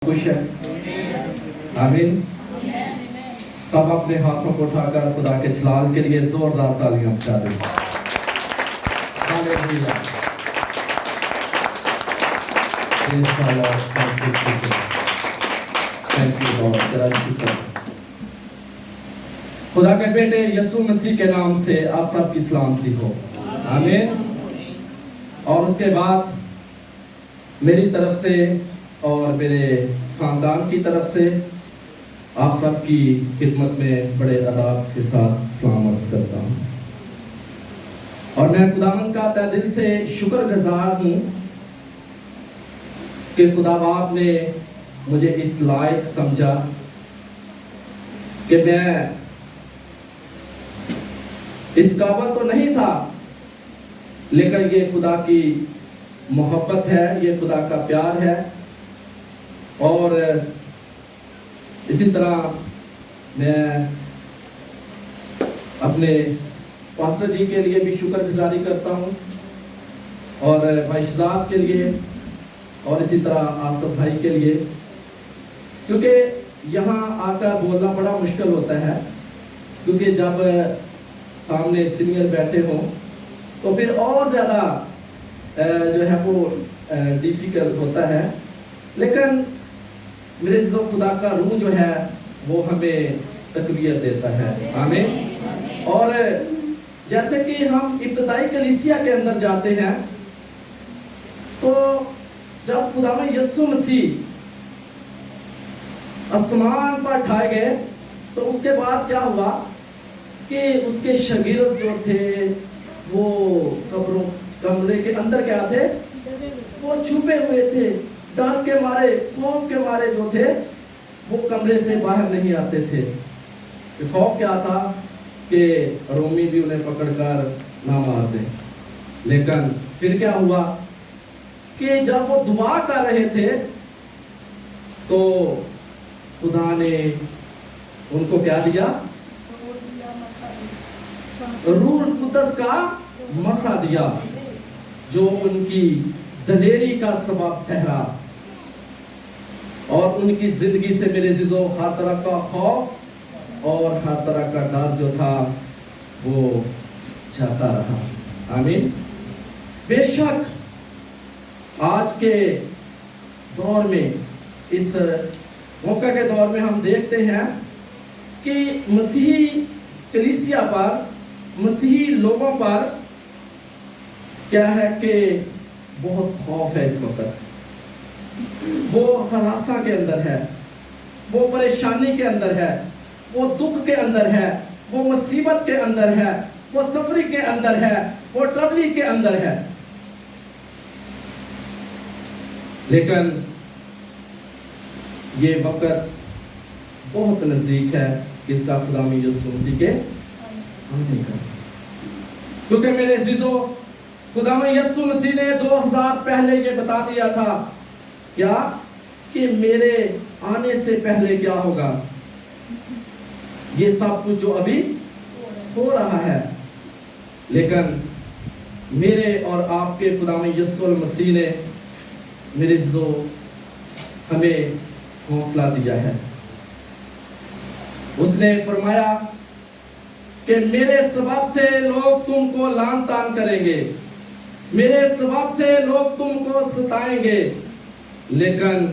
खुश है। आमीन। सब अपने हाथों को उठाकर खुदा के जलाल के लिए जोरदार तालियां बजा दें। हालेलुया। Thank you Lord. खुदा के बेटे यीशु मसीह के नाम से आप सबकी सलामती हो। आमीन। और उसके बाद मेरी तरफ से और मेरे खानदान की तरफ से आप सबकी खिदमत में बड़े अदाब के साथ सलाम अर्ज़ करता हूँ। और मैं खुदावंद का तहे दिल से शुक्रगुज़ार हूँ कि खुदा बाप ने मुझे इस लायक समझा कि मैं इस काबिल तो नहीं था, लेकिन ये खुदा की मोहब्बत है, ये खुदा का प्यार है। और इसी तरह मैं अपने पास्टर जी के लिए भी शुक्रगुजारी करता हूँ, और भाई शहजाद के लिए, और इसी तरह आसफ भाई के लिए, क्योंकि यहाँ आकर बोलना बड़ा मुश्किल होता है, क्योंकि जब सामने सीनियर बैठे हों तो फिर और ज़्यादा जो है वो डिफ़िकल्ट होता है। लेकिन मेरे जो खुदा का रूह जो है वो हमें तकबीयत देता है। आमीन। और जैसे कि हम इब्तदाई कलीसिया के अंदर जाते हैं, तो जब खुदा में यीशु मसीह आसमान पर ठाए गए, तो उसके बाद क्या हुआ कि उसके शागिर्द जो थे वो कमरे के अंदर क्या थे, वो छुपे हुए थे, डर के मारे, खौफ के मारे जो थे वो कमरे से बाहर नहीं आते थे। खौफ क्या था कि रोमी भी उन्हें पकड़कर ना मार दे। लेकिन फिर क्या हुआ कि जब वो दुआ कर रहे थे तो खुदा ने उनको क्या दिया, रूह कुद्दस का मसा दिया, जो उनकी दलेरी का सबब ठहरा, और उनकी जिंदगी से मेरे अज़ीज़ों हर तरह का खौफ और हर तरह का डर जो था वो जाता रहा। आमीन। बेशक आज के दौर में, इस मौका के दौर में हम देखते हैं कि मसीही कलीसिया पर, मसीही लोगों पर क्या है कि बहुत खौफ है। इस वक्त वो हरासा के अंदर है, वो परेशानी के अंदर है, वो दुख के अंदर है, वो मुसीबत के अंदर है, वो सफरी के अंदर है, वो ट्रबली के अंदर है। लेकिन ये वक्त बहुत नजदीक है इसका खुदा में यीशु मसीह के आने का, क्योंकि मेरे अज़ीज़ों खुदा में यीशु मसीह ने 2000 पहले ये बता दिया था क्या कि मेरे आने से पहले क्या होगा, ये सब कुछ जो अभी हो रहा है। लेकिन मेरे और आपके खुदा में यीशु मसीह ने मेरे जो हमें हौसला दिया है। उसने फरमाया कि मेरे सबब से लोग तुमको लान तान करेंगे, मेरे सबब से लोग तुमको सताएंगे, लेकिन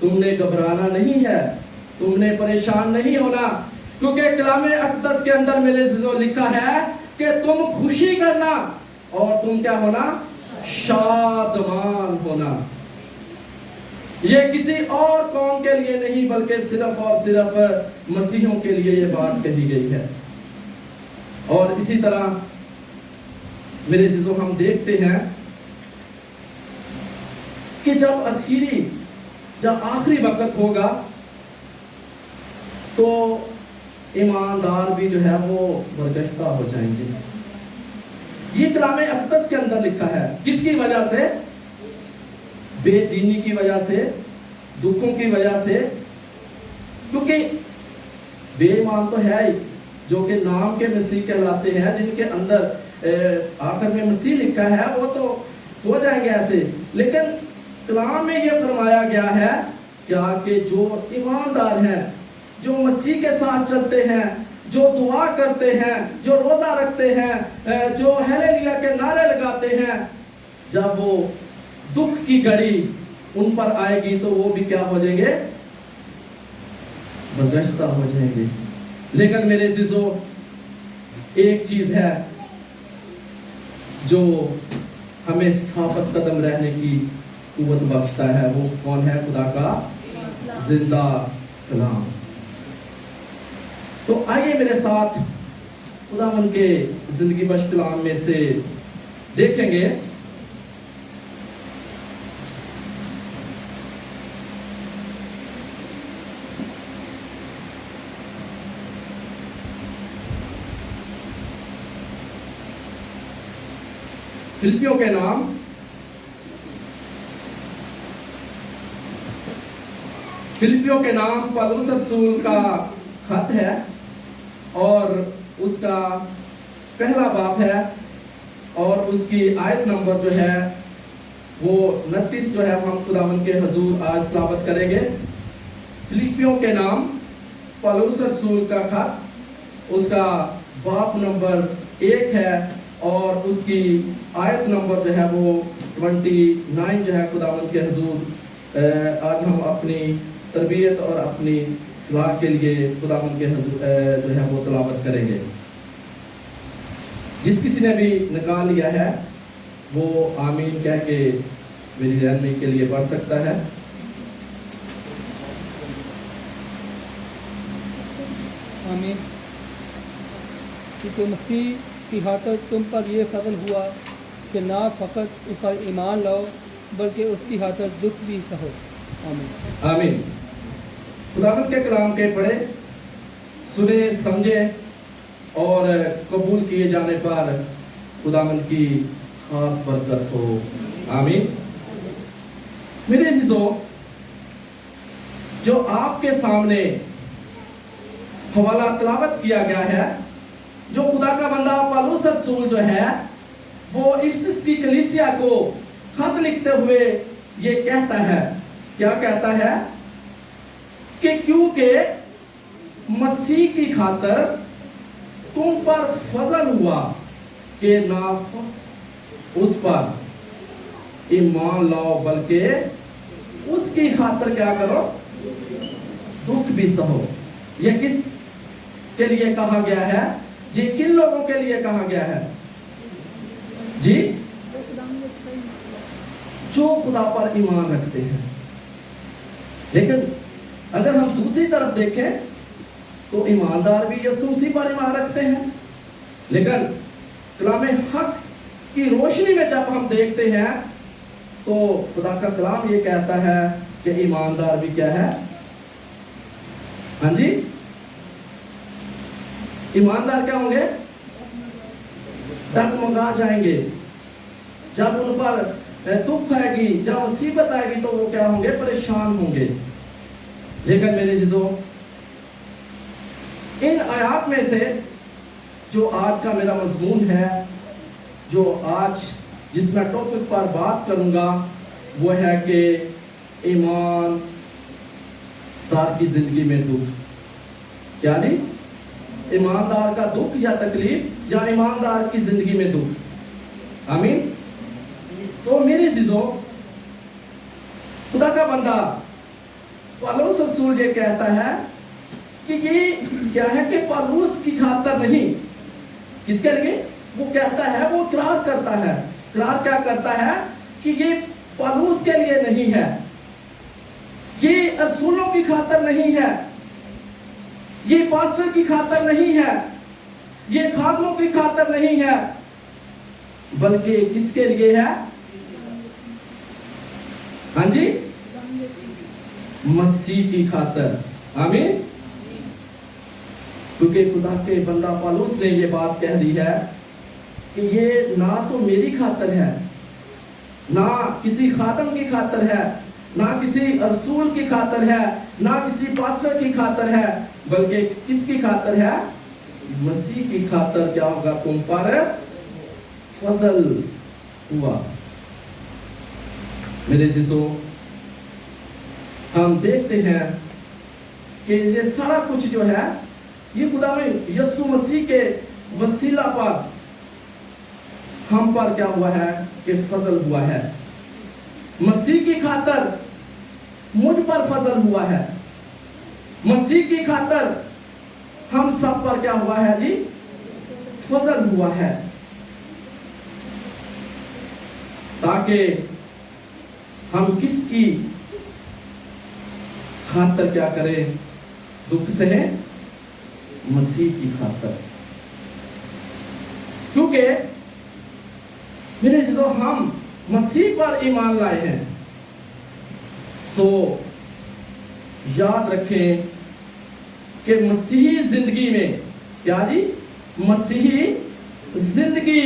तुमने घबराना नहीं है, तुमने परेशान नहीं होना, क्योंकि कलामे अक़दस के अंदर मेरे जो लिखा है कि तुम खुशी करना और तुम क्या होना, शादमान होना। ये किसी और कौम के लिए नहीं, बल्कि सिर्फ और सिर्फ मसीहों के लिए ये बात कही गई है। और इसी तरह मेरे अज़ीज़ों हम देखते हैं कि जब आखिरी वक्त होगा तो ईमानदार भी जो है वो बरगश्ता हो जाएंगे। ये कलामे अक़दस के अंदर लिखा है। किसकी वजह से? बेदीनी की वजह से, दुखों की वजह से, क्योंकि बेईमान तो है ही, जो कि नाम के मसीह कहलाते हैं, जिनके अंदर आखिर में मसीह लिखा है, वो तो हो जाएंगे ऐसे। लेकिन कलाम में ये फरमाया गया है क्या कि जो ईमानदार हैं, जो मसीह के साथ चलते हैं, जो दुआ करते हैं, जो रोजा रखते हैं, जो हालेलुया के नारे लगाते हैं, जब वो दुख की घड़ी उन पर आएगी तो वो भी क्या हो जाएंगे? बर्गश्ता हो जाएंगे। लेकिन मेरे अज़ीज़ों, एक चीज है जो हमें साबित कदम रहने की कुव्वत बख्शता है, वो कौन है? खुदा का जिंदा कलाम। तो आइए मेरे साथ खुदावन के जिंदगी बख्श कलाम में से देखेंगे। फिलिपियों के नाम पौलुस रसूल का खत है और उसका पहला बाब है और उसकी आयत नंबर जो है वो 29 जो है हम खुदावन के हुजूर आज तिलावत करेंगे। फिलिपियों के नाम पौलुस रसूल का खत, उसका बाब नंबर 1 है और उसकी आयत नंबर जो है वो 29 जो है खुदावन के हुजूर आज हम अपनी तरबियत और अपनी सलाह के लिए खुदावन के हुजूर जो है वो तिलावत करेंगे। जिस किसी ने भी निकाल लिया है वो आमीन कह के मेरी रहनुमाई के लिए पढ़ सकता है। आमीन। क्योंकि मसीह की खातिर तुम पर यह फजल हुआ कि ना फ़कत उस पर ईमान लाओ बल्कि उसकी खातिर दुख भी सहो। आमीन। आमीन। खुदावंद के कलाम के पढ़े, सुने, समझे और कबूल किए जाने पर खुदावंद की खास बरकत हो। आमीन। मेरे अज़ीज़ों, जो आपके सामने हवाला तिलावत किया गया है, जो खुदा का बंदा पौलुस रसूल जो है वो इफिसस की कलीसिया को खत लिखते हुए ये कहता है, क्या कहता है? कि क्योंकि मसीह की खातिर तुम पर फजल हुआ कि ना उस पर ईमान लाओ बल्कि उसकी खातिर क्या करो? दुख भी सहो। यह किस के लिए कहा गया है जी? किन लोगों के लिए कहा गया है जी? जो खुदा पर ईमान रखते हैं। लेकिन अगर हम दूसरी तरफ देखें तो ईमानदार भी यीशु मसीह पर ईमान रखते हैं। लेकिन कलाम हक की रोशनी में जब हम देखते हैं तो खुदा का कलाम ये कहता है कि ईमानदार भी क्या है? हाँ जी, ईमानदार क्या होंगे? डगमगा जाएंगे। जब उन पर दुख आएगी, जब मुसीबत आएगी तो वो क्या होंगे? परेशान होंगे। लेकिन मेरे अज़ीज़ों, इन आयात में से जो आज का मेरा मजमून है, जो आज जिस मैं टॉपिक पर बात करूंगा, वो है कि ईमानदार की जिंदगी में दुख। यानी ईमानदार का दुख या तकलीफ या ईमानदार की जिंदगी में दुख। आमीन। तो मेरे अज़ीज़ों, खुदा का बंदा पौलुस रसूल ये कहता है कि ये क्या है कि पौलुस की खातिर नहीं, किसके लिए? वो कहता है, वो इकरार करता है। इकरार क्या करता है? कि ये पौलुस के लिए नहीं है, ये रसूलों की खातिर नहीं है, ये पास्टर की खातिर नहीं है, ये खादमों की खातिर नहीं है, बल्कि किसके लिए है? हाँ जी, मसीह की खातिर। आमीन। क्योंकि खुदा के बंदा पौलुस ने ये बात कह दी है कि ये ना तो मेरी खातिर है, ना किसी खादम की खातिर है, ना किसी रसूल की खातिर है, ना किसी पास्टर की खातिर है, बल्कि किसकी खातिर है? मसीह की खातिर क्या होगा? तुम पर फजल हुआ। मेरे अज़ीज़ों, ہم دیکھتے ہیں کہ یہ سارا کچھ جو ہے یہ خدا یسوع مسیح کے وسیلہ پر ہم پر کیا ہوا ہے کہ فضل ہوا ہے. مسیح کی خاطر مجھ پر فضل ہوا ہے. مسیح کی خاطر ہم سب پر کیا ہوا ہے جی فضل ہوا ہے, تاکہ ہم کس کی خاطر کیا کریں دکھ سہیں, مسیح کی خاطر. کیونکہ میرے عزیزو ہم مسیح پر ایمان لائے ہیں, سو یاد رکھیں کہ مسیحی زندگی میں کیا جی مسیحی زندگی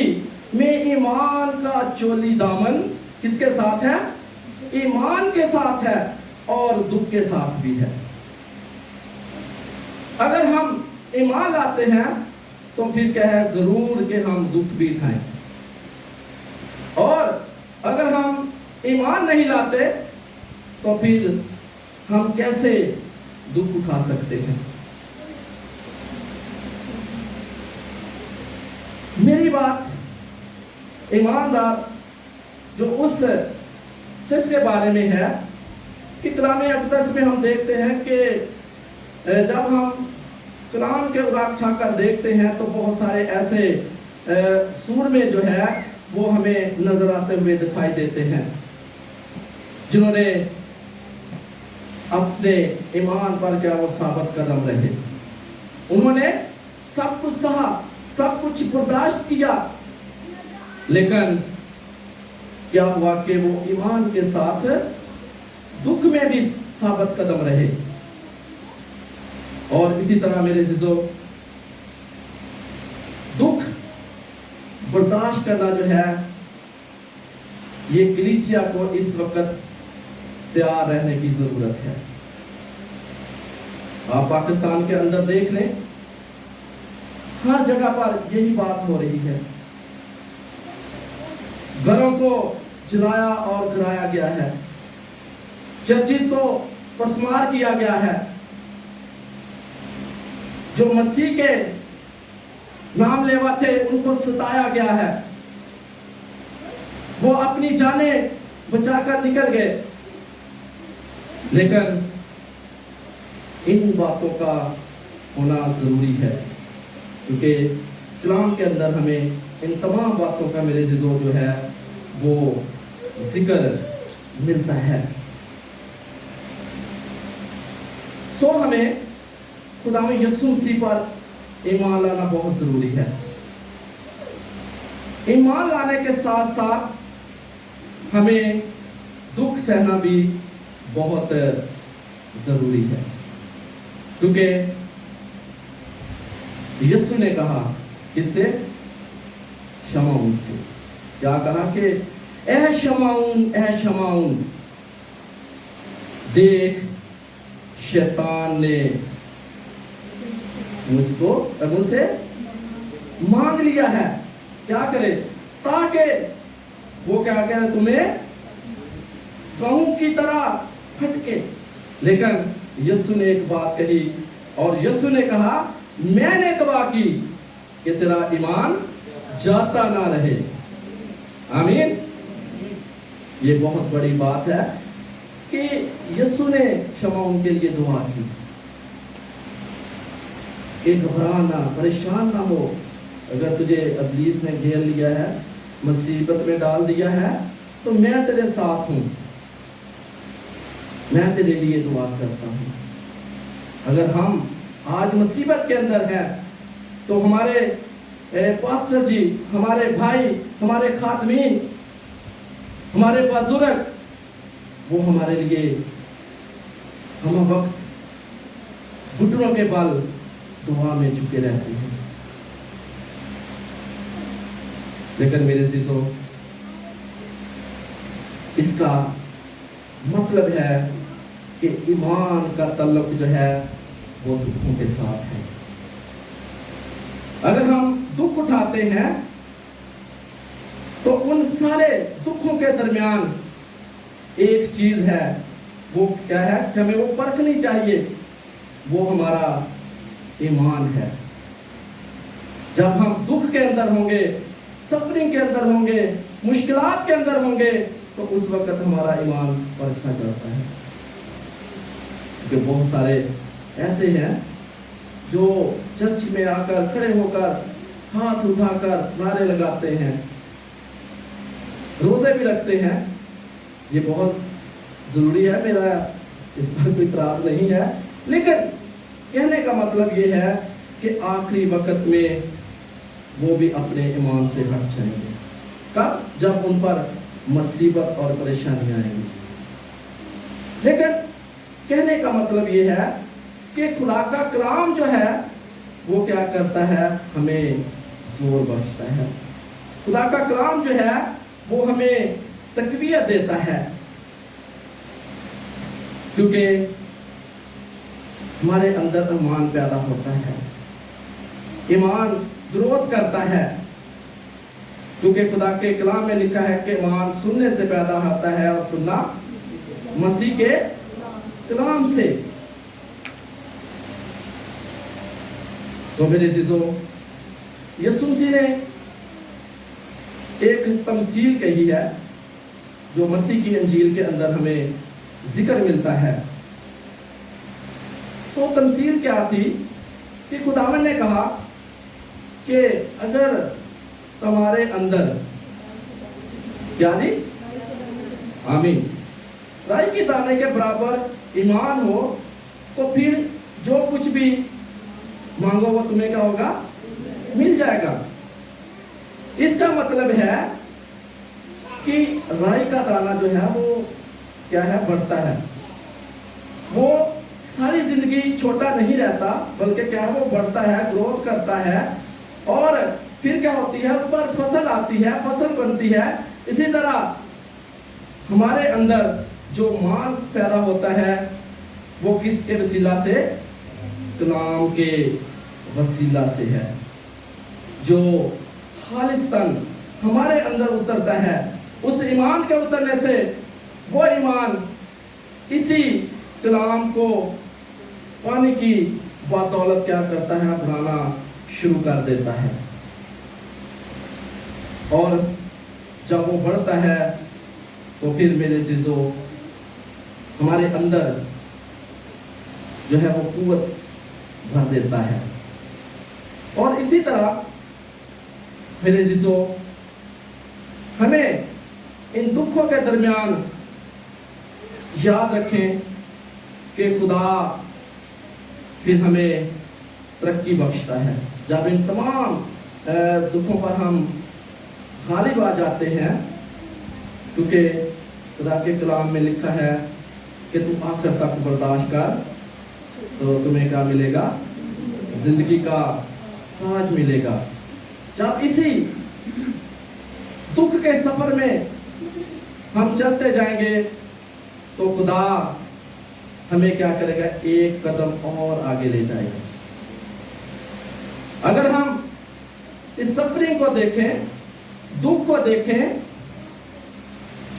میں ایمان کا چولی دامن کس کے ساتھ ہے, ایمان کے ساتھ ہے اور دکھ کے ساتھ بھی ہے. اگر ہم ایمان لاتے ہیں تو پھر کیا ہے ضرور کہ ہم دکھ بھی اٹھائیں, اور اگر ہم ایمان نہیں لاتے تو پھر ہم کیسے دکھ اٹھا سکتے ہیں. میری بات ایماندار جو اس چیز کے بارے میں ہے کہ کلام اقدس میں ہم دیکھتے ہیں کہ جب ہم کلام کے اراق چھا کر دیکھتے ہیں تو بہت سارے ایسے سور میں جو ہے وہ ہمیں نظر آتے ہوئے دکھائی دیتے ہیں جنہوں نے اپنے ایمان پر کیا وہ ثابت قدم رہے. انہوں نے سب کچھ سہا, سب کچھ برداشت کیا, لیکن کیا ہوا کہ وہ ایمان کے ساتھ دکھ میں بھی ثابت قدم رہے. اور اسی طرح میرے عزیزو دکھ برداشت کرنا جو ہے یہ کلیسیا کو اس وقت تیار رہنے کی ضرورت ہے. آپ پاکستان کے اندر دیکھ لیں, ہر جگہ پر یہی بات ہو رہی ہے. گھروں کو جلایا اور گرایا گیا ہے, چرچز کو پسمار کیا گیا ہے, جو مسیح کے نام لیوا تھے ان کو ستایا گیا ہے, وہ اپنی جانیں بچا کر نکل گئے. لیکن ان باتوں کا ہونا ضروری ہے, کیونکہ کلام کے اندر ہمیں ان تمام باتوں کا میرے عزیزو جو ہے وہ ذکر ملتا ہے. سو ہمیں خداوند یسوع مسیح پر ایمان لانا بہت ضروری ہے. ایمان لانے کے ساتھ ساتھ ہمیں دکھ سہنا بھی بہت ضروری ہے, کیونکہ یسوع نے کہا کس سے, شمعون سے. کیا کہا کہ اے شمعون, اے شمعون, دیکھ شیطان نے مجھ کو مجھ سے مانگ لیا ہے. کیا کرے, تاکہ وہ کیا کہے تمہیں گہوں کی طرح پھٹکے. لیکن یسوع نے ایک بات کہی, اور یسوع نے کہا میں نے دعا کی کہ تیرا ایمان جاتا نہ رہے. آمین. یہ بہت بڑی بات ہے کہ یسوع نے شمعون کے لیے دعا کی کہ گھبرانا, پریشان نہ ہو. اگر تجھے ابلیس نے گھیر لیا ہے, مصیبت میں ڈال دیا ہے, تو میں تیرے ساتھ ہوں, میں تیرے لیے دعا کرتا ہوں. اگر ہم آج مصیبت کے اندر ہیں تو ہمارے پاسٹر جی, ہمارے بھائی, ہمارے خادمین, ہمارے بزرگ, وہ ہمارے لیے ہم وقت گھٹنوں کے بل دعا میں جھکے رہتے ہیں. لیکن میرے عزیزو اس کا مطلب ہے کہ ایمان کا تعلق جو ہے وہ دکھوں کے ساتھ ہے. اگر ہم دکھ اٹھاتے ہیں تو ان سارے دکھوں کے درمیان ایک چیز ہے वो क्या है कि हमें वो परखनी चाहिए, वो हमारा ईमान है। जब हम दुख के अंदर होंगे, सफरिंग के अंदर होंगे, मुश्किलात के अंदर होंगे, तो उस वक्त हमारा ईमान परखा जाता है। क्योंकि बहुत सारे ऐसे हैं जो चर्च में आकर खड़े होकर हाथ उठाकर नारे लगाते हैं, रोजे भी रखते हैं। ये बहुत जरूरी है, मेरा इस पर कोई इतराज नहीं है, लेकिन कहने का मतलब ये है कि आखिरी वक्त में वो भी अपने ईमान से हट जाएंगे। कब? जब उन पर मुसीबत और परेशानियां आएंगी। लेकिन कहने का मतलब ये है कि खुदा का कलाम जो है वो क्या करता है, हमें जोर बख्शता है। खुदा का कलाम जो है वो हमें तकवीयत देता है, क्योंकि हमारे अंदर ईमान पैदा होता है। ईमान ग्रोथ करता है, क्योंकि खुदा के कलाम में लिखा है कि ईमान सुनने से पैदा होता है और सुनना मसीह के कलाम से। तो मेरे अज़ीज़ों, यीशु मसीह ने एक तमसील कही है जो मत्ती की इंजील के अंदर हमें जिक्र मिलता है। तो तमसील क्या थी कि खुदावंद ने कहा कि अगर तुम्हारे अंदर क्या नहीं, आमीन, राई की दाने के बराबर ईमान हो, तो फिर जो कुछ भी मांगो वो तुम्हें क्या होगा, मिल जाएगा। इसका मतलब है कि राई का दाना जो है वो क्या है, बढ़ता है। वो सारी जिंदगी छोटा नहीं रहता, बल्कि क्या है, वो बढ़ता है, ग्रोथ करता है, और फिर क्या होती है, उस पर फसल आती है, फसल बनती है। इसी तरह हमारे अंदर जो मान पैदा होता है वो किसके वसीला से, कलाम के वसीला से है। जो खालिस्तन हमारे अंदर उतरता है, उस ईमान के उतरने से वो ईमान इसी कलाम को पानी की बदौलत क्या करता है, बढ़ाना शुरू कर देता है। और जब वो बढ़ता है तो फिर मेरे अज़ीज़ों, हमारे अंदर जो है वो कुव्वत भर देता है। और इसी तरह मेरे अज़ीज़ों, हमें इन दुखों के दरमियान याद रखें कि खुदा फिर हमें तरक्की बख्शता है। जब इन तमाम दुखों पर हम गालिब आ जाते हैं, क्योंकि खुदा के कलाम में लिखा है कि तुम आखिर तक बर्दाश्त कर, तो तुम्हें क्या मिलेगा, जिंदगी का ताज मिलेगा। जब इसी दुख के सफर में हम चलते जाएंगे तो खुदा हमें क्या करेगा, एक कदम और आगे ले जाएगा। अगर हम इस सफरिंग को देखें, दुख को देखें,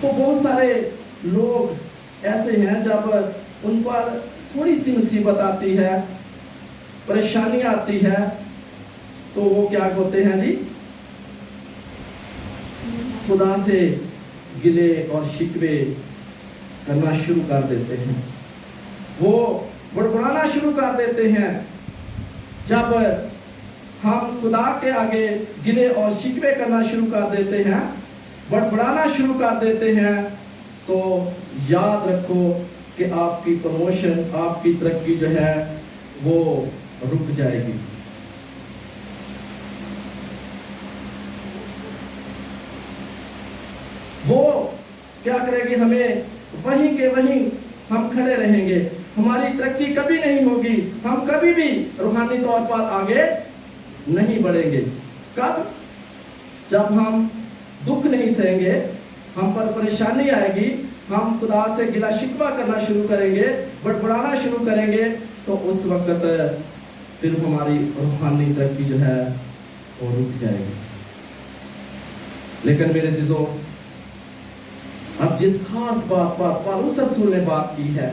तो बहुत सारे लोग ऐसे हैं जब उन पर थोड़ी सी मुसीबत आती है, परेशानी आती है, तो वो क्या होते हैं जी, खुदा से गिले और शिकवे करना शुरू कर देते हैं। वो बड़बड़ाना शुरू कर देते हैं। जब हम खुदा के आगे गिले और शिकवे करना शुरू कर देते हैं, बड़बड़ाना शुरू कर देते हैं, तो याद रखो कि आपकी प्रमोशन, आपकी तरक्की जो है वो रुक जाएगी। वो क्या करेगी, हमें वहीं के वहीं हम खड़े रहेंगे, हमारी तरक्की कभी नहीं होगी, हम कभी भी रूहानी तौर पर आगे नहीं बढ़ेंगे। कब? जब हम दुख नहीं सहेंगे, हम पर परेशानी आएगी, हम खुदा से गिला शिकवा करना शुरू करेंगे, बड़बड़ाना शुरू करेंगे, तो उस वक्त फिर हमारी रूहानी तरक्की जो है वो रुक जाएगी। लेकिन मेरे अज़ीज़ों, अब जिस खास बात पर पौलुस रसूल ने बात की है,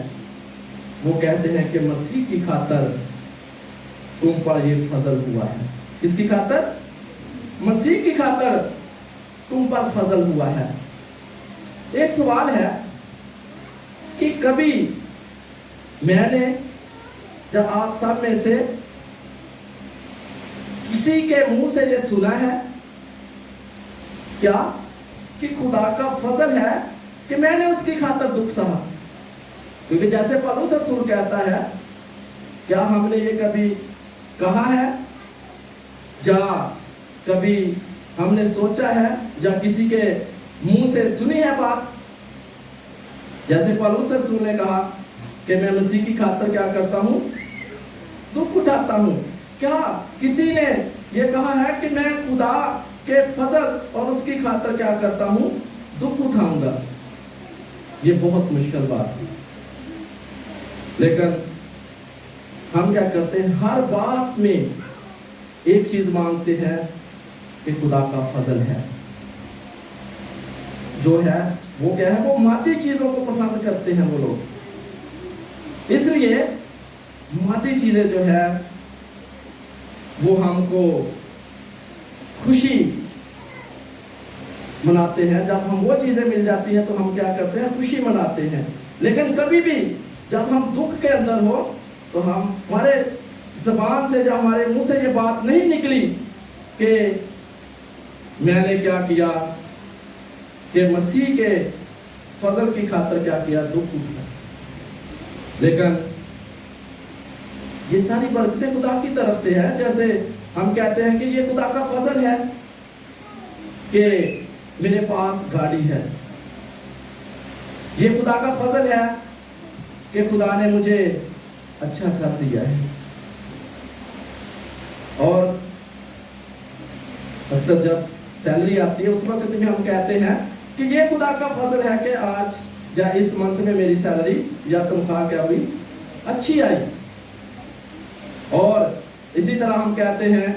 वो कहते हैं कि मसीह की खातर तुम पर ये फजल हुआ है। किसकी खातर? मसीह की खातर तुम पर फजल हुआ है। एक सवाल है कि कभी मैंने, जब आप सब में से किसी के मुंह से ये सुना है क्या कि खुदा का फजल है कि मैंने उसकी खातर दुख सहा? क्योंकि जैसे पौलुस रसूल कहता है, क्या हमने ये कभी कहा है, या कभी हमने सोचा है, या किसी के मुंह से सुनी है बात? जैसे पौलुस रसूल ने कहा कि मैं मसीह की खातर क्या करता हूं? दुख उठाता हूं। क्या किसी ने ये कहा है कि मैं खुदा के फजल और उसकी खातर क्या करता हूं? दुख उठाऊंगा? ये बहुत मुश्किल बात है। लेकिन हम क्या करते हैं? हर बात में एक चीज मांगते हैं कि खुदा का फजल है। जो है वो क्या है? वो मादी चीजों को पसंद करते हैं वो लोग। इसलिए मादी चीजें जो है वो हमको खुशी मनाते हैं। जब हम वो चीजें मिल जाती हैं तो हम क्या करते हैं? खुशी मनाते हैं। लेकिन कभी भी जब हम दुख के अंदर हो तो हम, हमारे जबान से, जब हमारे मुंह से ये बात नहीं निकली कि मैंने क्या किया, कि मसीह के फजल की खातर क्या किया, दुख उठा। लेकिन ये सारी बरकतें खुदा की तरफ से है। जैसे हम कहते हैं कि ये खुदा का फजल है कि मेरे पास गाड़ी है, ये खुदा का फजल है कि खुदा ने मुझे अच्छा कर दिया है। और अक्सर जब सैलरी आती है उस वक्त में हम कहते हैं कि ये खुदा का फजल है कि आज या इस मंथ में मेरी सैलरी या तनख्वाह क्या हुई, अच्छी आई। और इसी तरह हम कहते हैं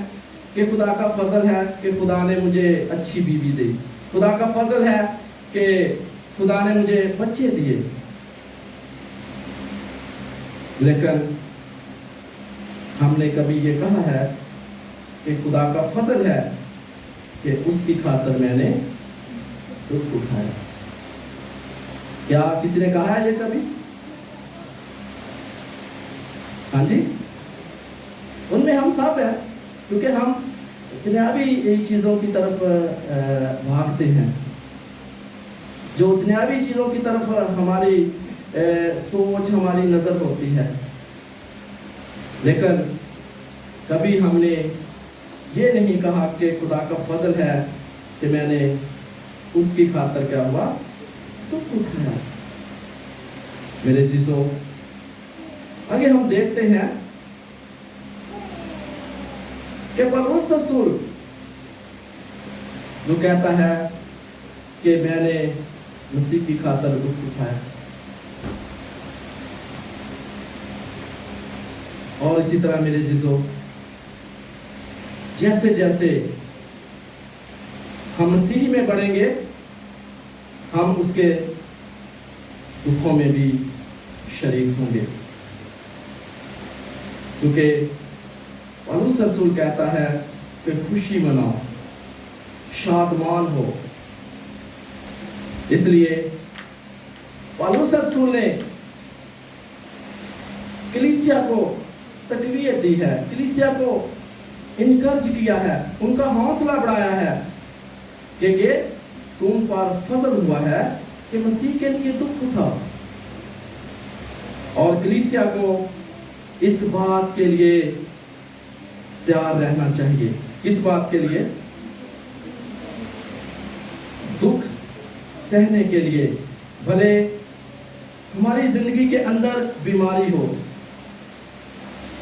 कि खुदा का फजल है कि खुदा ने मुझे अच्छी बीवी दी, खुदा का फजल है कि खुदा ने मुझे बच्चे दिए। लेकिन हमने कभी ये कहा है कि खुदा का फजल है कि उसकी खातर मैंने दुख उठाया? क्या किसी ने कहा है ये कभी? हाँ जी, उनमें हम सब हैं, क्योंकि हम दुनियावी चीजों की तरफ भागते हैं। जो दुनियावी चीजों की तरफ हमारी सोच, हमारी नजर होती है। लेकिन कभी हमने ये नहीं कहा कि खुदा का फजल है कि मैंने उसकी खातर क्या हुआ, दुख उठाया। मेरे सीसों, आगे हम देखते हैं कि पौलुस रसूल जो कहता है कि मैंने मसीह की खातर दुख उठाया। और इसी तरह मेरे जीजों, जैसे जैसे हम मसीह में बढ़ेंगे, हम उसके दुखों में भी शरीक होंगे। क्योंकि पौलुस रसूल कहता है कि खुशी मनाओ, शादमान हो। इसलिए पौलुस रसूल ने कलीसिया को तकवीयत दी है, कलीसिया को इनकरेज किया है, उनका हौसला बढ़ाया है कि तुम पर फजल हुआ है कि मसीह के लिए दुख उठाओ। और कलीसिया को इस बात के लिए तैयार रहना चाहिए। इस बात के लिए, दुख सहने के लिए। भले हमारी जिंदगी के अंदर बीमारी हो,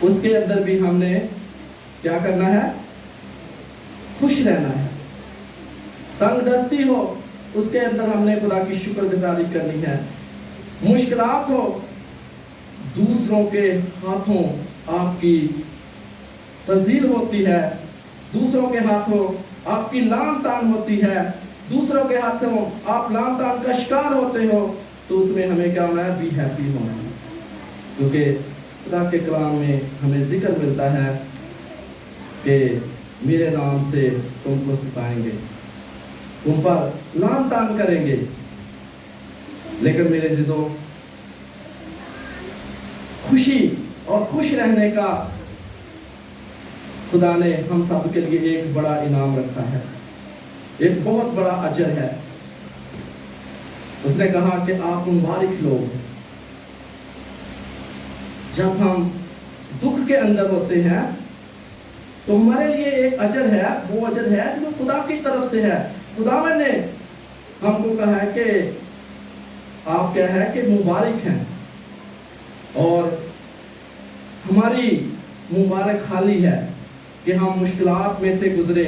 उसके अंदर भी हमने क्या करना है? खुश रहना है। तंगदस्ती हो, उसके अंदर हमने खुदा की शुक्रगुजारी करनी है। मुश्किलात हो, दूसरों के हाथों आपकी तज़ील होती है, दूसरों के हाथों आपकी लान तान होती है, दूसरों के हाथों आप लान तान का शिकार होते हो, तो उसमें हमें क्या होना है? बी हैप्पी होना है, क्योंकि खुदा के कलाम में हमें जिक्र मिलता है कि मेरे नाम से तुमको सिखाएंगे, तुम पर लान तान करेंगे। लेकिन मेरे अज़ीज़ों, खुशी और खुश रहने का खुदा ने हम सब के लिए एक बड़ा इनाम रखा है, एक बहुत बड़ा अजर है। उसने कहा कि आप मुबारक लोग, जब हम दुख के अंदर होते हैं तो हमारे लिए एक अजर है, वो अजर है जो खुदा की तरफ से है। खुदावन ने हमको कहा है कि आप क्या है कि मुबारक हैं, और हमारी मुबारक हाली है कि हम मुश्किलात में से गुजरे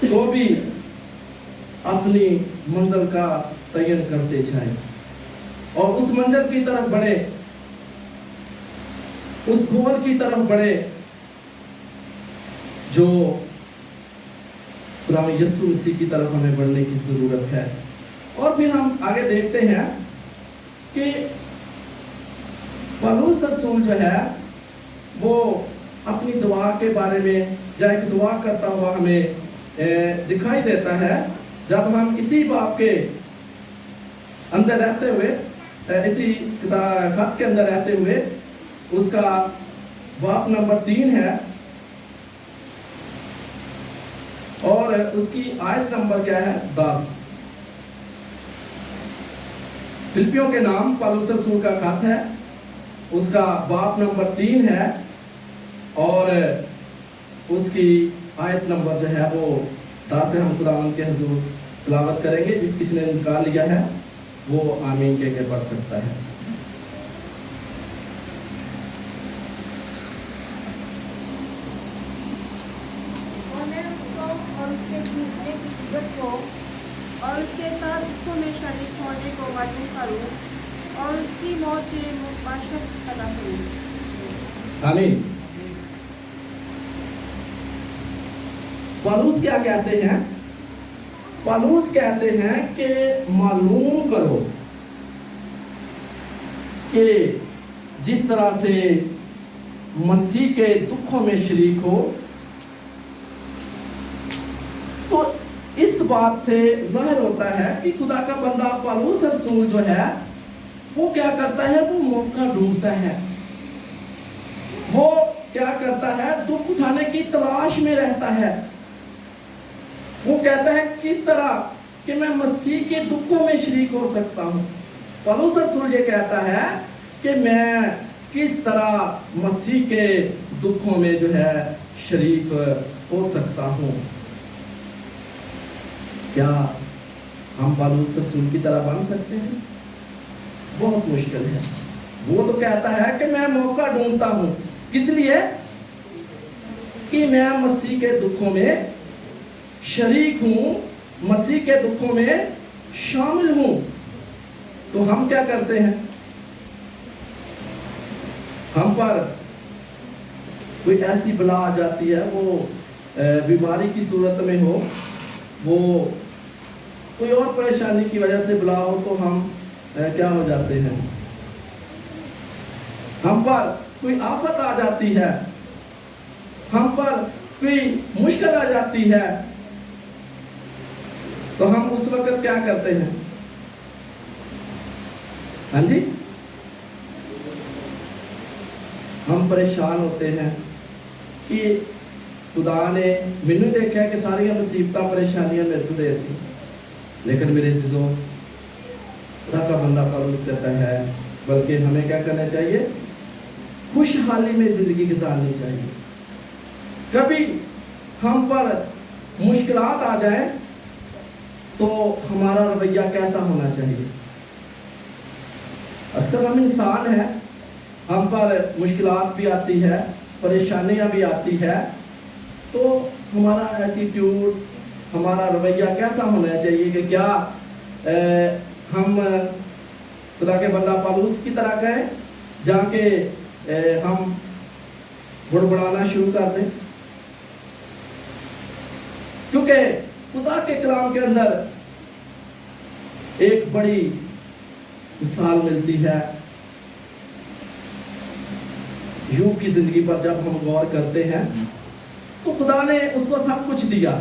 तो भी अपनी मंजिल का तयन करते जाए और उस मंजिल की तरफ बढ़े, उस गोल की तरफ बढ़े जो खुदा यीशु मसीह की तरफ हमें बढ़ने की जरूरत है। और फिर हम आगे देखते हैं कि पौलुस रसूल जो है वो अपनी दुआ के बारे में या एक दुआ करता हुआ हमें दिखाई देता है। जब हम इसी बाब के अंदर रहते हुए, इसी खत के अंदर रहते हुए, उसका बाब नंबर 3 है और उसकी आयत नंबर क्या है? 10। फिलिपियों के नाम पौलुस रसूल का खत है, उसका बाब नंबर 3 है और उसकी आयत नंबर जो है वो 10 से हम खुदावंद के हुजूर तिलावत करेंगे। जिस किसी ने निकाल लिया है वो आमीन कह के पढ़ सकता है। और उसके टूटने की जरूरत को और उसके साथ दुखों में शरीक होने को मालूम करूं और उसकी मौत से मुबाशरत पैदा करूं। आमीन। पौलुस क्या कहते हैं? पौलुस कहते हैं कि मालूम करो कि जिस तरह से मसीह के दुखों में शरीक हो, तो इस बात से जाहिर होता है कि खुदा का बंदा पौलुस रसूल जो है वो क्या करता है? वो मौका ढूंढता है, वो क्या करता है? दुख उठाने की तलाश में रहता है। वो कहता है किस तरह कि मैं मसीह के दुखों में शरीक हो सकता हूं। पौलुस रसूल ये कहता है कि मैं किस तरह मसीह के दुखों में जो है शरीक हो सकता हूं। क्या हम पौलुस रसूल की तरह बन सकते हैं? बहुत मुश्किल है। वो तो कहता है कि मैं मौका ढूंढता हूं, किस लिए? कि मैं मसीह के दुखों में शरीक हूं, मसीह के दुखों में शामिल हूं। तो हम क्या करते हैं? हम पर कोई ऐसी बला आ जाती है, वो बीमारी की सूरत में हो, वो कोई और परेशानी की वजह से बला हो, तो हम क्या हो जाते हैं? हम पर कोई आफत आ जाती है, हम पर कोई मुश्किल आ जाती है, तो हम उस वक्त क्या करते हैं? हाँ जी, हम परेशान होते हैं कि खुदा ने मैंने देखा है कि सारी मुसीबत परेशानियां मेरे को दे दी। लेकिन मेरे अज़ीज़ों, खुदा का बंदा पौलुस कहता है बल्कि हमें क्या करना चाहिए? खुशहाली में जिंदगी गुजारनी चाहिए। कभी हम पर मुश्किलात आ जाए तो हमारा रवैया कैसा होना चाहिए? अक्सर हम इंसान हैं, हम पर मुश्किलात भी आती है, परेशानियां भी आती है, तो हमारा एटीट्यूड, हमारा रवैया कैसा होना चाहिए? कि क्या हम खुदा के बंदा पौलुस की तरह कहें जाके हम बुड़बुड़ाना शुरू कर दें? क्योंकि खुदा के कलाम के अंदर एक बड़ी मिसाल मिलती है। यूब की जिंदगी पर जब हम गौर करते हैं तो खुदा ने उसको सब कुछ दिया,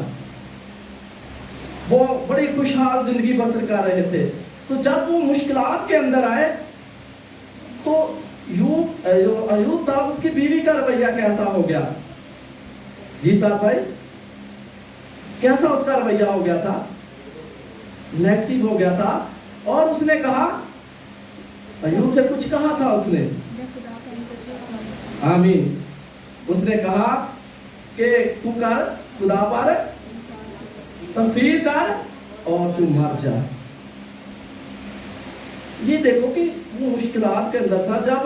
वो बड़ी खुशहाल जिंदगी बसर कर रहे थे। तो जब वो मुश्किलात के अंदर आए तो अयूब था, उसकी बीवी का रवैया कैसा हो गया? जी साहब भाई, कैसा उसका रवैया हो गया था? नेगेटिव हो गया था। और उसने कहा, अयूब से कुछ कहा था उसने, आमीन, उसने कहा कि तू कर खुदा पर तफीर कर और तू मर जा। ये देखो कि वो मुश्किलात के अंदर था, जब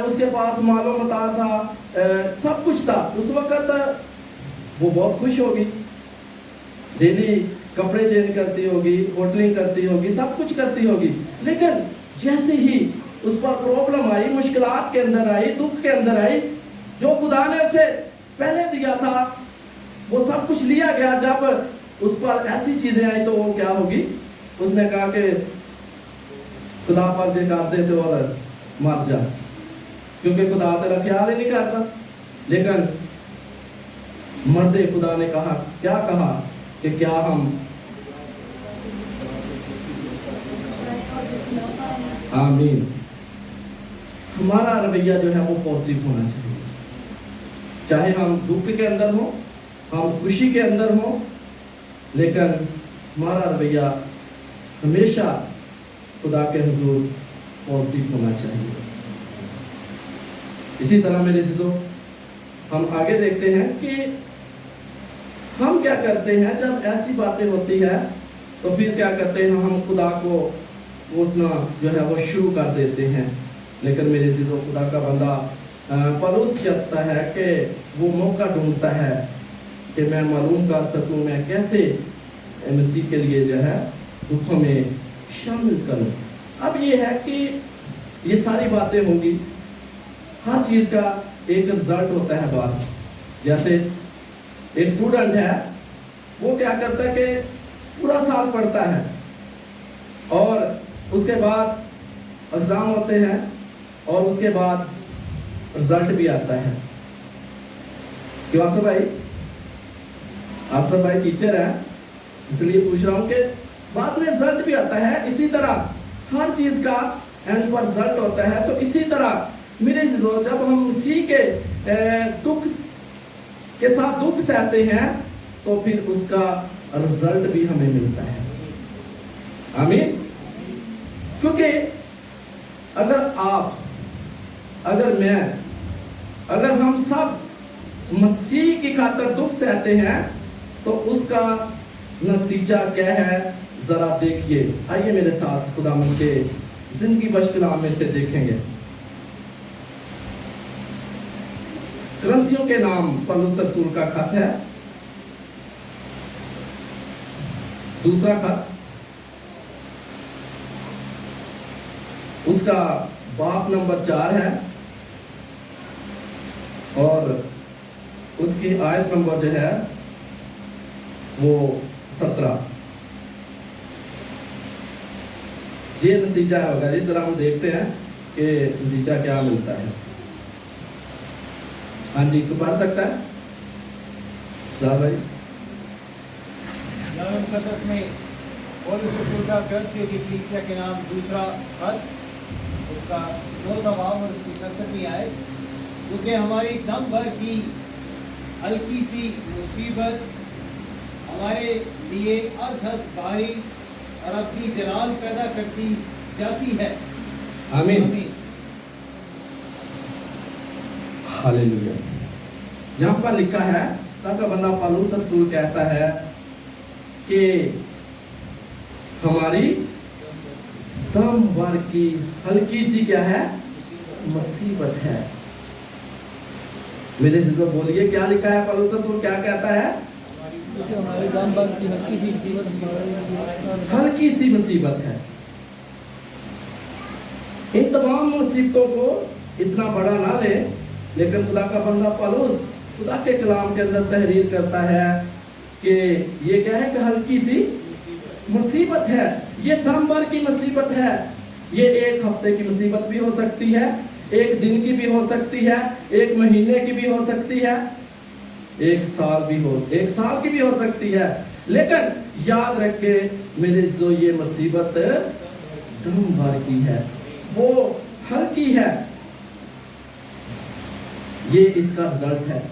उसके पास मालो मता था, सब कुछ था, उस वक्त वो बहुत खुश होगी, डेली कपड़े चेंज करती होगी, होटलिंग करती होगी, सब कुछ करती होगी। लेकिन जैसे ही उस पर प्रॉब्लम आई, मुश्किलात के अंदर आई, दुख के अंदर आई, जो खुदा ने उसे पहले दिया था वो सब कुछ लिया गया। जब उस पर ऐसी चीजें आई तो वो क्या होगी? उसने कहा कि खुदा पर जे कर दे तो और मर जा, क्योंकि खुदा तेरा ख्याल ही नहीं करता। लेकिन मर्दे खुदा ने कहा, क्या कहा कि क्या हम आमीन, हमारा रवैया जो है वो पॉजिटिव होना चाहिए। चाहे हम दुख के अंदर हो, हम खुशी के अंदर हो, लेकिन हमारा रवैया हमेशा खुदा के हुजूर पॉजिटिव होना चाहिए। इसी तरह मेरे अज़ीज़ों, हम आगे देखते हैं कि हम क्या करते हैं जब ऐसी बातें होती है, तो फिर क्या करते हैं? हम खुदा को कोसना जो है वो शुरू कर देते हैं। लेकिन मेरे अज़ीज़ों, खुदा का बंदा पौलुस कहता है कि वो मौका ढूंढता है कि मैं मालूम कर सकूं मैं कैसे मसीह के लिए जो है दुखों में शामिल करूं। अब ये है कि ये सारी बातें होंगी, हर चीज़ का एक रिजल्ट होता है बाद। जैसे एक स्टूडेंट है, वो क्या करता है कि पूरा साल पढ़ता है और उसके बाद एग्ज़ाम होते हैं और उसके बाद रिजल्ट भी आता है। क्यों आसफ भाई? आसफ भाई टीचर है, इसलिए पूछ रहा हूँ कि बाद में रिजल्ट भी आता है। इसी तरह हर चीज़ का एंड पर रिजल्ट होता है। तो इसी तरह मेरे अज़ीज़ों, जब हम मसीह के दुख के साथ दुख सहते हैं तो फिर उसका रिजल्ट भी हमें मिलता है। आमीन। क्योंकि अगर आप, अगर मैं, अगर हम सब मसीह की खातिर दुख सहते हैं तो उसका नतीजा क्या है जरा देखिए। आइए मेरे साथ खुदावंद के जिंदगी बख्श कलाम में से देखेंगे। ग्रंथियों के नाम पौलुस रसूल का खत है, दूसरा खत, उसका बाब नंबर 4 है और उसकी आयत नंबर जो है वो 17। ये नतीजा होगा जी। जरा हम देखते हैं कि नतीजा क्या मिलता है। हाँ जी, तो पढ़ सकता है साहब भाई? में पौलुस रसूल का ग्रंथियों की कलीसिया के नाम दूसरा खत, उसका 4वां बाब और उसकी 67वीं आयत। क्योंकि हमारी दम भर की हल्की सी मुसीबत हमारे लिए अज़हद भारी और अपनी जलाल पैदा करती जाती है। आमीन, हालेलुया। यहाँ पर लिखा है, का बंदा पौलुस रसूल कहता है कि हमारी दम भर की हल्की सी क्या है? मुसीबत है। मेरे से बोलिए क्या लिखा है? पौलुस रसूल क्या कहता है? हमारी दम भर की हल्की सी मुसीबत, हल्की सी मुसीबत है। इन तमाम मुसीबतों को इतना बड़ा ना ले, लेकिन खुदा का बंदा पौलुस खुदा के कलाम के अंदर तहरीर करता है कि ये क्या है कि हल्की सी मुसीबत है, ये दम भर की मुसीबत है। ये एक हफ्ते की मुसीबत भी हो सकती है, एक दिन की भी हो सकती है, एक महीने की भी हो सकती है, एक साल की भी हो सकती है। लेकिन याद रखे मेरे जो ये मुसीबत दम भर की है, वो हल्की है। ये इसका रिजल्ट है।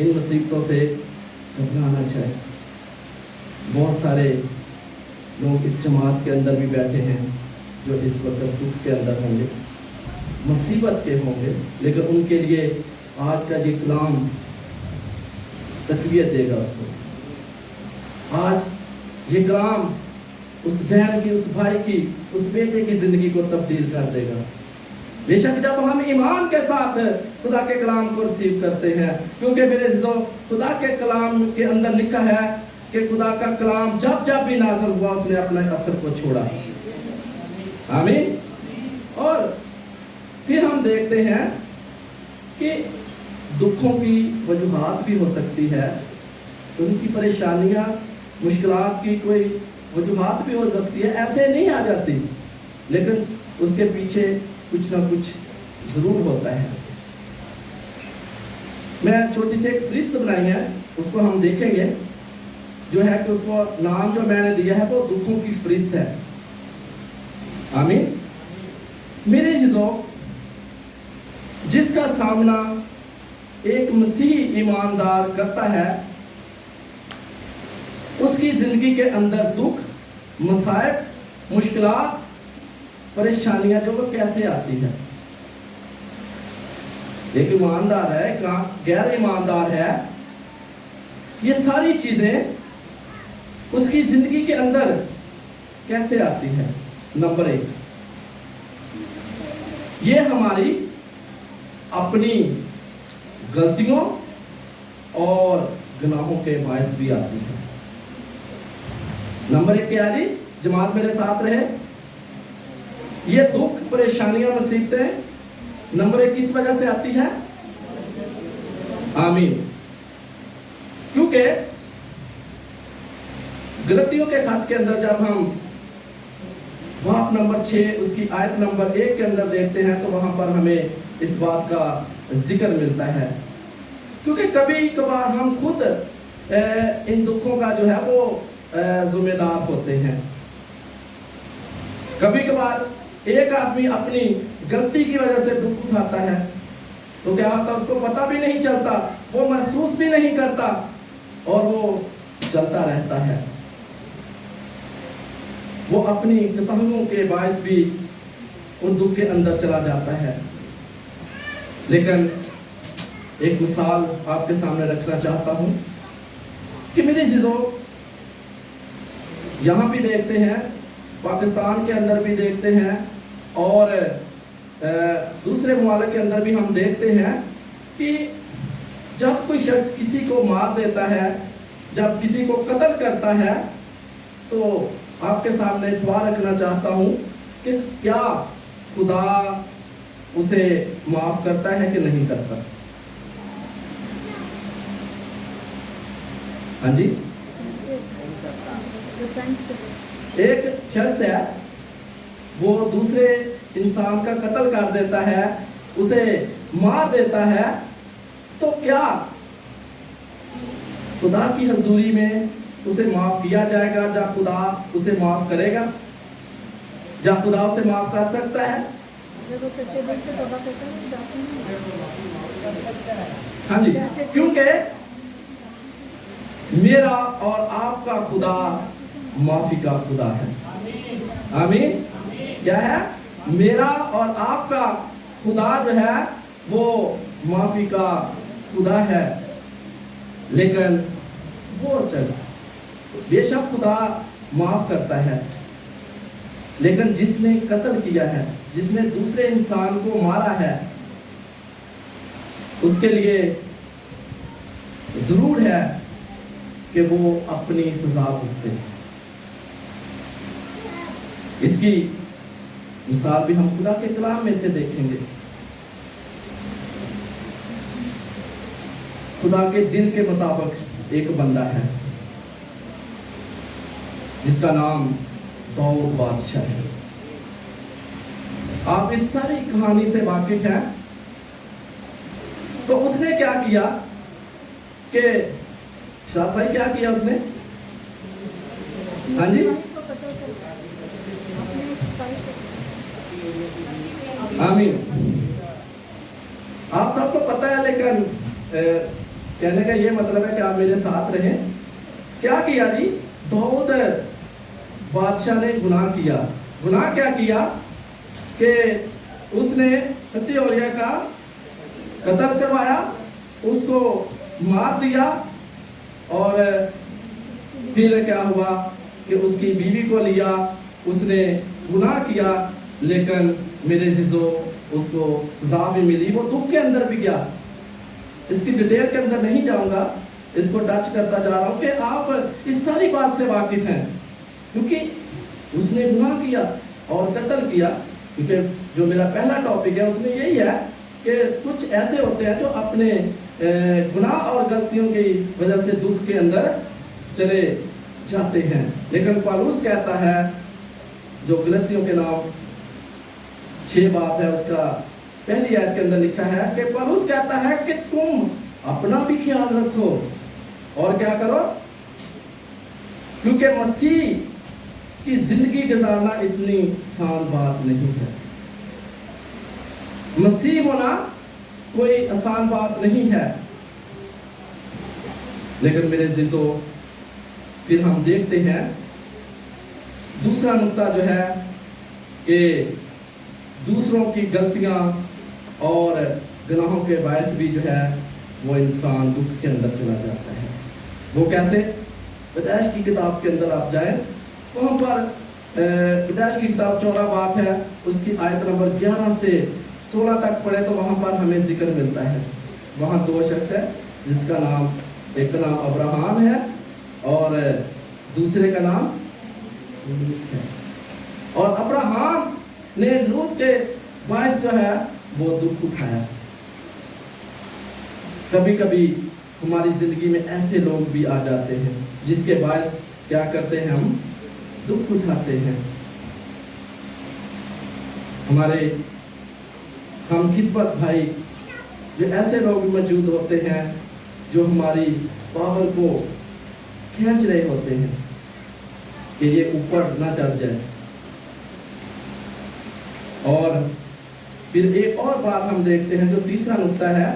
इन मुसीबतों से घबराना चाहिए। बहुत सारे लोग इस जमात के अंदर भी बैठे हैं जो इस वक्त दुख के अंदर होंगे, मुसीबत के होंगे, लेकिन उनके लिए आज का ये कलाम तकवीत देगा उसको। आज ये कलाम उस बहन की, उस भाई की, उस बेटे की जिंदगी को तब्दील कर देगा। बेशक जब हम ईमान के साथ खुदा के कलाम को रिसीव करते हैं, क्योंकि मेरे अज़ीज़ों खुदा के कलाम के अंदर लिखा है कि खुदा का कलाम जब जब भी नाज़िल हुआ उसने अपने असर को छोड़ा। आमीन। और फिर हम देखते हैं कि दुखों की वजूहात भी हो सकती है, उनकी परेशानियां, मुश्किलात की कोई वजूहात भी हो सकती है, ऐसे नहीं आ जाती, लेकिन उसके पीछे कुछ ना कुछ ज़रूर होता है। मैं छोटी सी एक फरिश्त बनाई है, उसको हम देखेंगे, जो है कि उसको नाम जो मैंने दिया है वो दुखों की फरिश्त है। आमीन। मेरे अज़ीज़ों, जिसका सामना एक मसीही ईमानदार करता है, उसकी जिंदगी के अंदर दुख, मसाइब, मुश्किलात, परेशानियां जो वो कैसे आती है। एक ईमानदार है, एक गैर ईमानदार है, ये सारी चीजें उसकी जिंदगी के अंदर कैसे आती है। नंबर 1, ये हमारी अपनी गलतियों और गुनाहों के बायस भी आती है। नंबर 1 क्या है? जमात मेरे साथ रहे। ये दुख, परेशानियां, मुसीबतें नंबर 1 किस वजह से आती है? आमीन। क्योंकि गलतियों के खत के अंदर जब हम बाब नंबर 6 उसकी आयत नंबर 1 के अंदर देखते हैं, तो वहां पर हमें इस बात का जिक्र मिलता है। क्योंकि कभी कभार हम खुद इन दुखों का जो है वो जिम्मेदार होते हैं। कभी कभार एक आदमी अपनी गलती की वजह से दुख उठाता है, तो क्या होता है, उसको पता भी नहीं चलता, वो महसूस भी नहीं करता और वो चलता रहता है। वो अपनी कोताहियों के बायस भी उन दुख के अंदर चला जाता है। लेकिन एक मिसाल आपके सामने रखना चाहता हूं कि मेरे अज़ीज़ों, यहाँ भी देखते हैं, पाकिस्तान के अंदर भी देखते हैं, और दूसरे मुमालिक के अंदर भी हम देखते हैं कि जब कोई शख्स किसी को मार देता है, जब किसी को कत्ल करता है, तो आपके सामने सवाल रखना चाहता हूं कि क्या खुदा उसे माफ करता है कि नहीं करता? हाँ जी। एक शख्स है, वो दूसरे इंसान का कत्ल कर देता है, उसे मार देता है, तो क्या खुदा की हजूरी में उसे माफ किया जाएगा? या खुदा उसे माफ करेगा? या खुदा उसे माफ कर सकता है? हाँ जी। क्योंकि मेरा और आपका खुदा माफी का खुदा है। आमीन। क्या है? मेरा और आपका खुदा जो है वो माफी का खुदा है। लेकिन वो शख्स, बेशक खुदा माफ करता है, लेकिन जिसने कत्ल किया है, जिसने दूसरे इंसान को मारा है, उसके लिए जरूर है कि वो अपनी सजा भुगते। इसकी मिसाल भी हम खुदा के कलाम में से देखेंगे। खुदा के दिल के मुताबिक एक बंदा है, जिसका नाम दाऊद बादशाह है। आप इस सारी कहानी से वाकिफ हैं। तो उसने क्या किया कि शाह भाई क्या किया उसने? हाँ जी, आमीन। आप सबको पता है, लेकिन कहने का ये मतलब है कि आप मेरे साथ रहें। क्या किया जी? दाऊद बादशाह ने गुनाह किया। गुनाह क्या किया कि उसने हत्या का कत्ल करवाया, उसको मार दिया, और फिर क्या हुआ कि उसकी बीवी को लिया, उसने गुनाह किया, लेकिन मेरे अज़ीज़ों उसको सजा भी मिली। वो दुख के अंदर भी गया। इसकी डिटेल के अंदर नहीं जाऊंगा, इसको टच करता जा रहा हूं कि आप इस सारी बात से वाकिफ हैं, क्योंकि उसने गुनाह किया और कत्ल किया। क्योंकि जो मेरा पहला टॉपिक है उसमें यही है कि कुछ ऐसे होते हैं जो अपने गुनाह और गलतियों की वजह से दुख के अंदर चले जाते हैं। लेकिन पौलुस कहता है, जो गलतियों के नाम 6 बाब है उसका पहली आयत के अंदर लिखा है कि पौलुस कहता है कि तुम अपना भी ख्याल रखो और क्या करो, क्योंकि मसीह की जिंदगी गुजारना इतनी आसान बात नहीं है। मसीह होना कोई आसान बात नहीं है। लेकिन मेरे अज़ीज़ों, फिर हम देखते हैं दूसरा नुक्ता जो है कि दूसरों की गलतियां और गुनाहों के बायस भी जो है वो इंसान दुख के अंदर चला जाता है। वो कैसे? पैदाइश की किताब के अंदर आप जाएं, वहाँ पर पैदाइश की किताब 4 बाब है, उसकी आयत नंबर 11 से 16 तक पढ़े तो वहाँ पर हमें जिक्र मिलता है। वहाँ 2 शख्स है, जिसका नाम, एक का नाम अब्राहम है और दूसरे का नाम लूत है। और अब्राहम ने लूत के बायस जो है वो दुख उठाया। कभी कभी हमारी जिंदगी में ऐसे लोग भी आ जाते हैं जिसके बायस क्या करते हैं, हम दुख उठाते हैं। हमारे हम खिदमत भाई जो ऐसे लोग मौजूद होते हैं जो हमारी पावर को खींच रहे होते हैं कि ये ऊपर ना चढ़ जाए। और फिर एक और बात हम देखते हैं, जो तीसरा नुक्ता है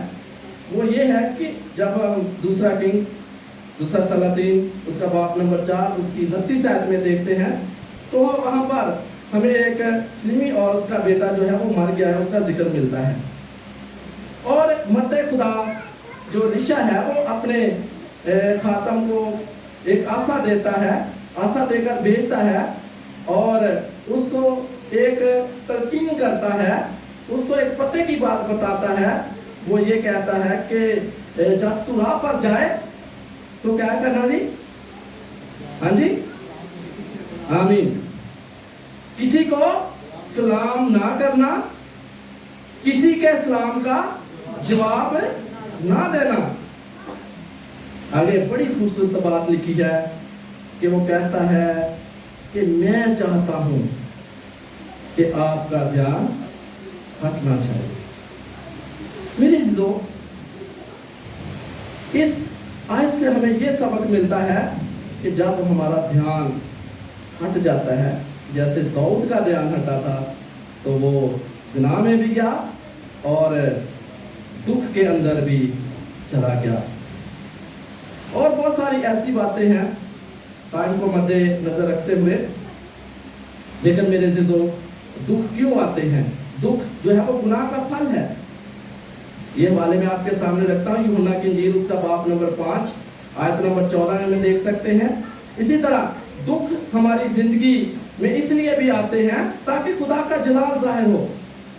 वो ये है कि जब हम दूसरा सलातीन उसका बाब नंबर 4 उसकी 29 आयत में देखते हैं तो वहाँ पर हमें एक फिल्मी औरत का बेटा जो है वो मर गया है, उसका जिक्र मिलता है। और मर्द खुदा जो रिशा है वो अपने खातम को एक आशा देता है, आशा देकर भेजता है और उसको एक तलकीन करता है, उसको एक पते की बात बताता है। वो ये कहता है कि जब तू राह पर जाए तो क्या करना जी? हाँ जी, आमीन। किसी को सलाम ना करना, किसी के सलाम का जवाब ना देना। आगे बड़ी खूबसूरत बात लिखी है कि वो कहता है कि मैं चाहता हूं कि आपका ध्यान हटना चाहिए। मेरे अज़ीज़ों, इस आयत से हमें यह सबक मिलता है कि जब हमारा ध्यान हट जाता है, जैसे दाऊद का ध्यान हटा था तो वो गुनाह में भी गया और दुख के अंदर भी चला गया। और बहुत सारी ऐसी बातें हैं टाइम को मद्देनजर रखते हुए। लेकिन मेरे अज़ीज़ों, दुख क्यों आते हैं? दुख जो है वो गुनाह का फल है। ये हवाले में आपके सामने रखता हूँ, यूहन्ना की इंजील उसका बाब नंबर 5 आयत नंबर 14 में देख सकते हैं। इसी तरह दुख हमारी जिंदगी में इसलिए भी आते हैं ताकि खुदा का जलाल जाहिर हो।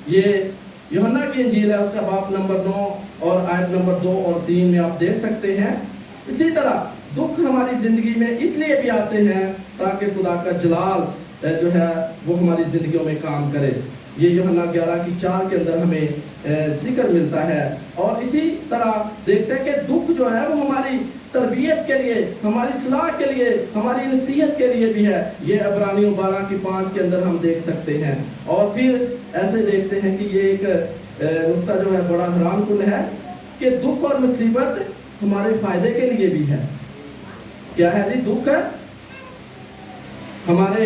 ये यूहन्ना की इंजील है, उसका बाब नंबर 9 और आयत नंबर 2 और 3 में आप देख सकते हैं। इसी तरह दुख हमारी जिंदगी में इसलिए भी आते हैं ताकि खुदा का जलाल जो है वो हमारी जिंदगियों में काम करे। یہ यूहन्ना 11:4 के अंदर हमें जिक्र मिलता है। और इसी तरह देखते हैं कि दुख जो है वो हमारी तरबियत के लिए, हमारी सलाह के लिए, हमारी नसीहत के लिए भी है। ये इब्रानियों 12:5 के अंदर हम देख सकते हैं। और फिर ऐसे देखते हैं कि ये एक नुक्ता जो है बड़ा हैरानकुन है कि दुख और मुसीबत हमारे फायदे के लिए भी है। क्या है जी? दुख है हमारे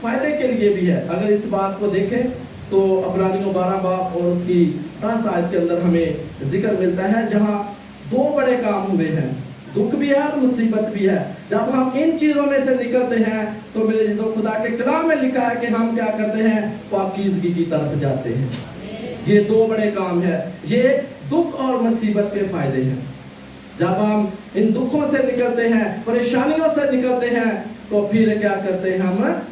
फायदे के लिए भी है। अगर इस बात को देखें तो इब्रानियों 12 बाब और उसकी 10 आयत के अंदर हमें जिक्र मिलता है जहाँ 2 बड़े काम हुए हैं, दुख भी है और मुसीबत भी है। जब हम इन चीज़ों में से निकलते हैं तो मेरे जो खुदा के कलाम में लिखा है कि हम क्या करते हैं? पाकीज़गी की तरफ जाते हैं। ये 2 बड़े काम है, ये दुख और मुसीबत के फायदे हैं। जब हम इन दुखों से निकलते हैं, परेशानियों से निकलते हैं, तो फिर क्या करते हैं? हम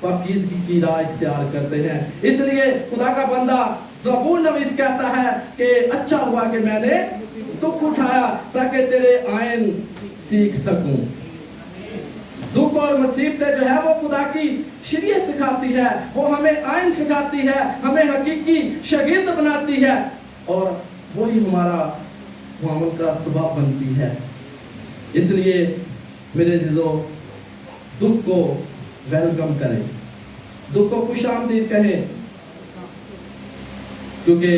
पाकीज़गी की राह इख्तियार करते हैं। इसलिए खुदा का बंदा ज़बूर नवीस कहता है कि अच्छा हुआ कि मैंने दुख उठाया ताकि तेरे आयन सीख सकूं। दुख और मुसीबतें जो है वो खुदा की शरीयत सिखाती है, वो हमें आयन सिखाती है, हमें हकीकी शागिर्द बनाती है और वही हमारा मामूल का सबब बनती है। इसलिए मेरे अज़ीज़ों, दुख को वेलकम करें, दुख को खुशामदीद कहें, क्योंकि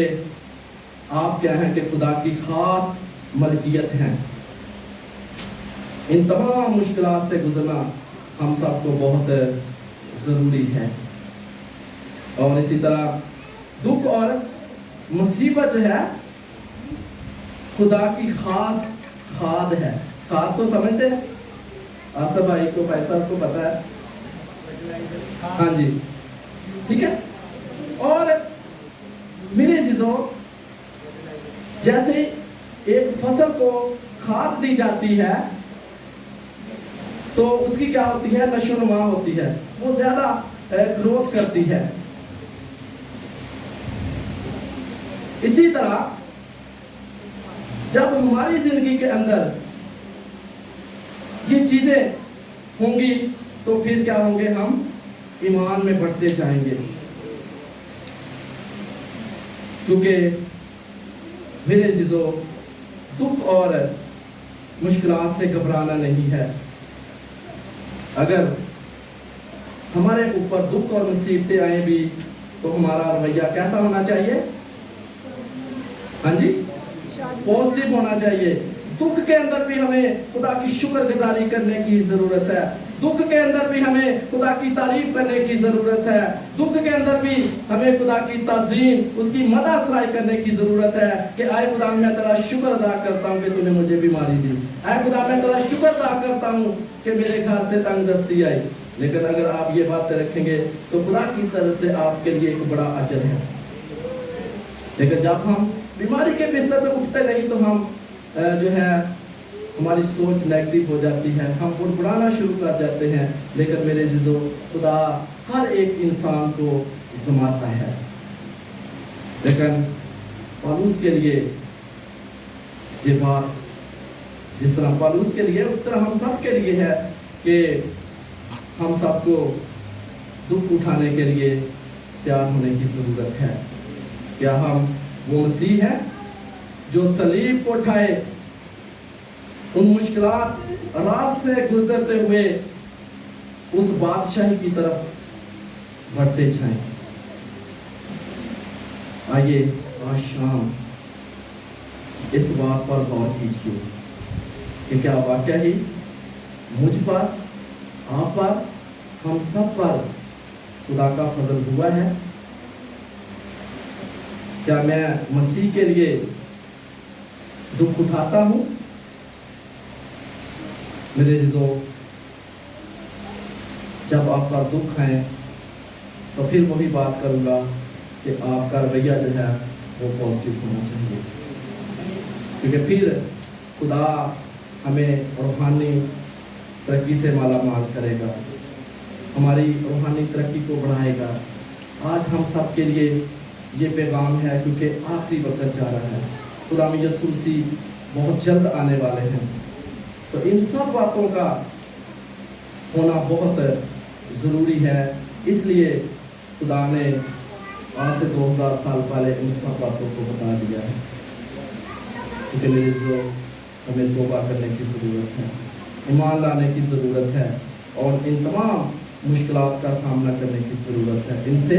आप क्या हैं कि खुदा की खास मलकियत हैं। इन तमाम मुश्किलात से गुजरना हम सबको बहुत ज़रूरी है। और इसी तरह दुख और मुसीबत जो है खुदा की खास खाद है। खाद तो समझते हैं? आसफ भाई को, पैसा को पता है? हाँ जी, ठीक है। और मेरे अज़ीज़ों, जैसे एक फसल को खाद दी जाती है तो उसकी क्या होती है? नशोनुमा होती है, वो ज्यादा ग्रोथ करती है। इसी तरह जब हमारी जिंदगी के अंदर ये चीजें होंगी तो फिर क्या होंगे? हम ईमान में बढ़ते जाएंगे। क्योंकि मेरे अज़ीज़ों, दुख और मुश्किलात से घबराना नहीं है। अगर हमारे ऊपर दुख और मुसीबतें आए भी तो हमारा रवैया कैसा होना चाहिए? हाँ जी, पॉजिटिव होना चाहिए। दुख के अंदर भी हमें खुदा की शुक्रगुजारी करने की ज़रूरत है। दुख के अंदर भी हमें खुदा की तारीफ करने की ज़रूरत है। दुख के अंदर भी हमें खुदा की ताज़ीम, उसकी मदद सराय करने की ज़रूरत है कि आए खुदा, मैं तेरा शुक्र अदा करता हूँ कि तूने मुझे बीमारी दी। आए खुदा, मैं तेरा शुक्र अदा करता हूँ कि मेरे घर से तंगदस्ती आई। लेकिन अगर आप ये बातें रखेंगे तो खुदा की तरफ से आपके लिए एक बड़ा अजर है। लेकिन जब हम बीमारी के बिस्तर से उठते नहीं तो हम जो है हमारी सोच नेगेटिव हो जाती है, हम बुड़बुड़ाना शुरू कर जाते हैं। लेकिन मेरे अज़ीज़ों, खुदा हर एक इंसान को ज़माता है। लेकिन पौलुस के लिए ये बात जिस तरह पौलुस के लिए उस तरह हम सब के लिए है कि हम सबको दुख उठाने के लिए तैयार होने की ज़रूरत है। क्या हम वो मसीह हैं जो सलीब को उठाए, उन मुश्किलात रात से गुजरते हुए उस बादशाही की तरफ बढ़ते जाएं? आइए आज शाम इस बात पर गौर कीजिए कि क्या वाकई ही मुझ पर, आप पर, हम सब पर खुदा का फजल हुआ है? क्या मैं मसीह के लिए दुख उठाता हूँ? मेरे अज़ीज़ों, जब आप पर दुख है तो फिर वही बात करूँगा कि आपका रवैया जो है वो पॉजिटिव होना चाहिए। क्योंकि फिर खुदा हमें रूहानी तरक्की से माला माल करेगा, हमारी रूहानी तरक्की को बढ़ाएगा। आज हम सब के लिए ये पैगाम है, क्योंकि आखिरी वक्त जा रहा है, खुदा में यीशु मसीह बहुत जल्द आने वाले हैं। तो इन सब बातों का होना बहुत ज़रूरी है। इसलिए खुदा ने आज से 2000 साल पहले इन सब बातों को बता दिया है। लेकिन जो हमें तौबा करने की ज़रूरत है, ईमान लाने की ज़रूरत है और इन तमाम मुश्किलात का सामना करने की ज़रूरत है। इनसे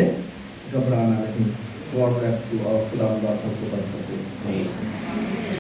घबराना नहीं। गॉड ब्लेस यू और खुदा